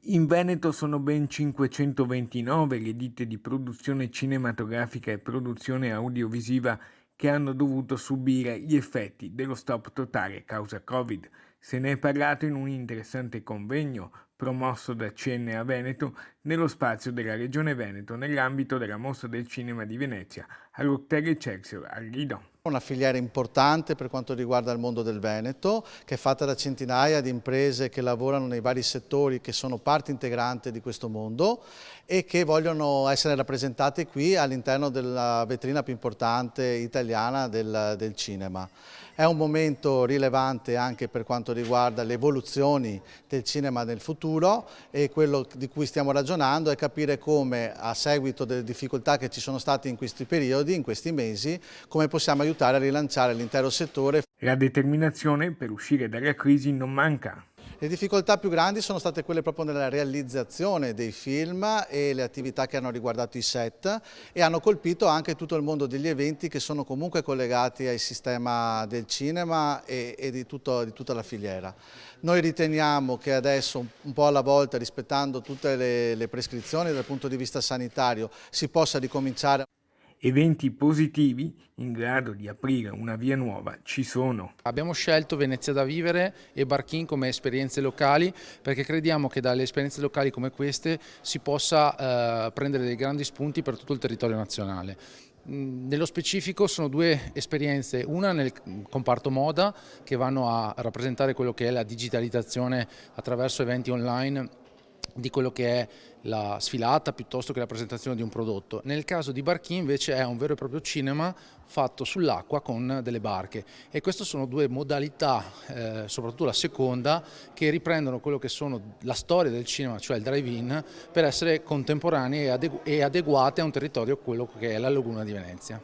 In Veneto sono ben 529 le ditte di produzione cinematografica e produzione audiovisiva che hanno dovuto subire gli effetti dello stop totale causa Covid. Se ne è parlato in un interessante convegno promosso da CNA Veneto nello spazio della Regione Veneto nell'ambito della Mostra del Cinema di Venezia all'Hotel Excelsior al Lido. Una filiera importante per quanto riguarda il mondo del Veneto, che è fatta da centinaia di imprese che lavorano nei vari settori che sono parte integrante di questo mondo e che vogliono essere rappresentate qui all'interno della vetrina più importante italiana del cinema. È un momento rilevante anche per quanto riguarda le evoluzioni del cinema nel futuro e quello di cui stiamo ragionando è capire come, a seguito delle difficoltà che ci sono state in questi periodi, in questi mesi, come possiamo aiutare a rilanciare l'intero settore. La determinazione per uscire dalla crisi non manca. Le difficoltà più grandi sono state quelle proprio nella realizzazione dei film e le attività che hanno riguardato i set e hanno colpito anche tutto il mondo degli eventi che sono comunque collegati al sistema del cinema e di tutta la filiera. Noi riteniamo che adesso, un po' alla volta, rispettando tutte le prescrizioni dal punto di vista sanitario, si possa ricominciare. Eventi positivi in grado di aprire una via nuova ci sono. Abbiamo scelto Venezia da vivere e Barchin come esperienze locali perché crediamo che dalle esperienze locali come queste si possa prendere dei grandi spunti per tutto il territorio nazionale. Nello specifico sono due esperienze, una nel comparto moda che vanno a rappresentare quello che è la digitalizzazione attraverso eventi online di quello che è la sfilata piuttosto che la presentazione di un prodotto. Nel caso di Barchin invece è un vero e proprio cinema fatto sull'acqua con delle barche e queste sono due modalità, soprattutto la seconda, che riprendono quello che sono la storia del cinema, cioè il drive-in, per essere contemporanee e adeguate a un territorio, quello che è la Laguna di Venezia.